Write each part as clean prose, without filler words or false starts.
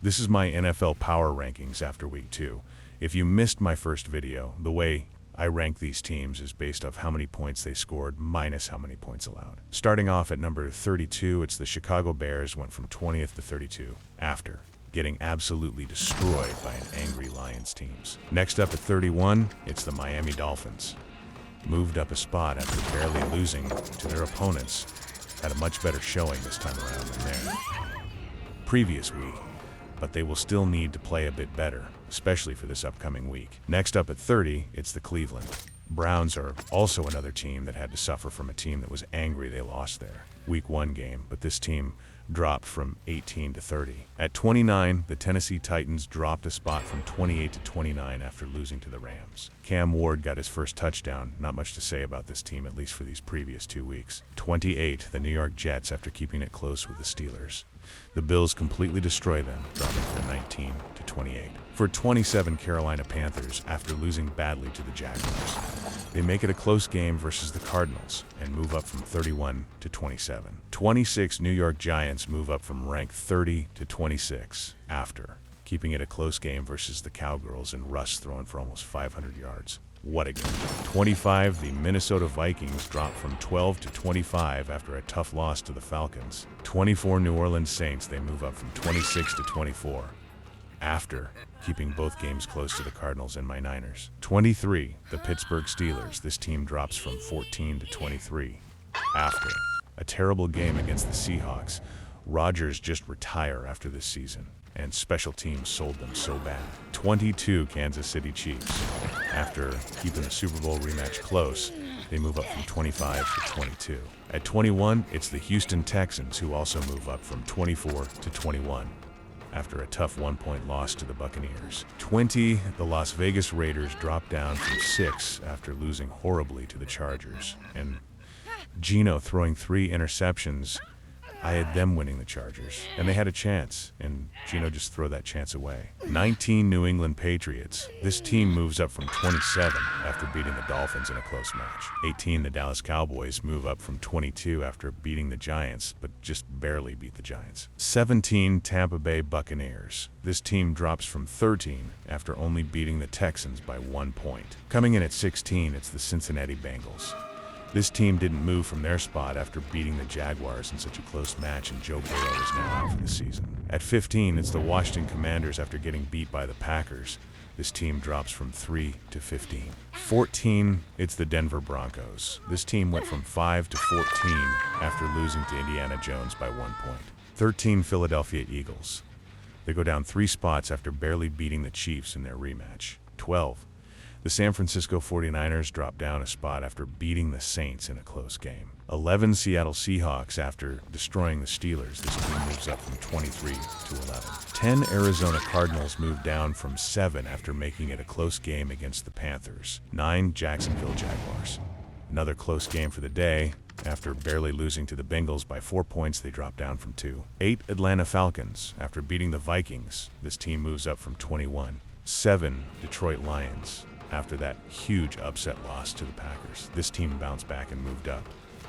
This is my NFL power rankings after week 2. If you missed my first video, the way I rank these teams is based off how many points they scored minus how many points allowed. Starting off at number 32, it's the Chicago Bears, went from 20th to 32 after getting absolutely destroyed by an angry Lions teams. Next up at 31, it's the Miami Dolphins. Moved up a spot after barely losing to their opponents. Had a much better showing this time around than their previous week, but they will still need to play a bit better, especially for this upcoming week. Next up at 30, it's the Cleveland Browns are also another team that had to suffer from a team that was angry they lost their week 1 game, but this team dropped from 18 to 30. At 29, the Tennessee Titans dropped a spot from 28 to 29 after losing to the Rams. Cam Ward got his first touchdown. Not much to say about this team, at least for these previous 2 weeks. 28, the New York Jets, after keeping it close with the Steelers. The Bills completely destroy them, dropping from 19 to 28. For 27, Carolina Panthers, after losing badly to the Jaguars. They make it a close game versus the Cardinals and move up from 31 to 27. 26, New York Giants move up from rank 30 to 26 after keeping it a close game versus the Cowgirls and Russ throwing for almost 500 yards. What a game. 25, the Minnesota Vikings drop from 12 to 25 after a tough loss to the Falcons. 24, New Orleans Saints, they move up from 26 to 24 after keeping both games close to the Cardinals and my Niners. 23, the Pittsburgh Steelers. This team drops from 14 to 23 after a terrible game against the Seahawks. Rodgers just retire after this season, and special teams sold them so bad. 22, Kansas City Chiefs. After keeping the Super Bowl rematch close, they move up from 25 to 22. At 21, it's the Houston Texans, who also move up from 24 to 21 after a tough 1-point loss to the Buccaneers. 20, the Las Vegas Raiders drop down from 6 after losing horribly to the Chargers. And Geno throwing 3 interceptions, I had them winning the Chargers, and they had a chance, and Geno just threw that chance away. 19, New England Patriots. This team moves up from 27 after beating the Dolphins in a close match. 18, the Dallas Cowboys move up from 22 after beating the Giants, but just barely beat the Giants. 17, Tampa Bay Buccaneers. This team drops from 13 after only beating the Texans by 1 point. Coming in at 16, it's the Cincinnati Bengals. This team didn't move from their spot after beating the Jaguars in such a close match, and Joe Burrow is now out for the season. At 15, it's the Washington Commanders after getting beat by the Packers. This team drops from 3 to 15. 14, it's the Denver Broncos. This team went from 5 to 14 after losing to Indiana Jones by 1 point. 13, Philadelphia Eagles. They go down 3 spots after barely beating the Chiefs in their rematch. 12, the San Francisco 49ers drop down a spot after beating the Saints in a close game. 11, Seattle Seahawks after destroying the Steelers. This team moves up from 23 to 11. 10, Arizona Cardinals move down from 7 after making it a close game against the Panthers. 9, Jacksonville Jaguars. Another close game for the day. After barely losing to the Bengals by 4 points, they drop down from 2. 8, Atlanta Falcons. After beating the Vikings, this team moves up from 21. 7, Detroit Lions. After that huge upset loss to the Packers, this team bounced back and moved up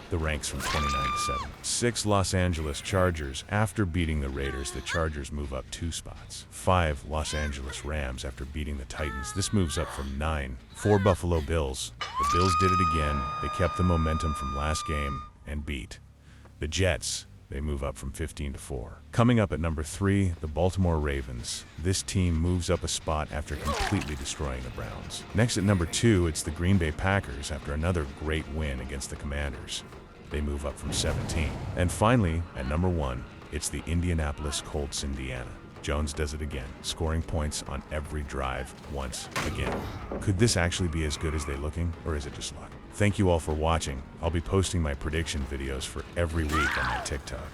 the ranks from 29 to 7. 6, Los Angeles Chargers. After beating the Raiders, the Chargers move up 2 spots. 5, Los Angeles Rams. After beating the Titans, this moves up from 9. 4, Buffalo Bills. The Bills did it again. They kept the momentum from last game and beat the Jets. They move up from 15 to 4. Coming up at number 3, the Baltimore Ravens. This team moves up a spot after completely destroying the Browns. Next at number 2, it's the Green Bay Packers after another great win against the Commanders. They move up from 17. And finally, at number 1, it's the Indianapolis Colts, Indiana. Jones does it again, scoring points on every drive once again. Could this actually be as good as they're looking, or is it just luck? Thank you all for watching. I'll be posting my prediction videos for every week on my TikTok.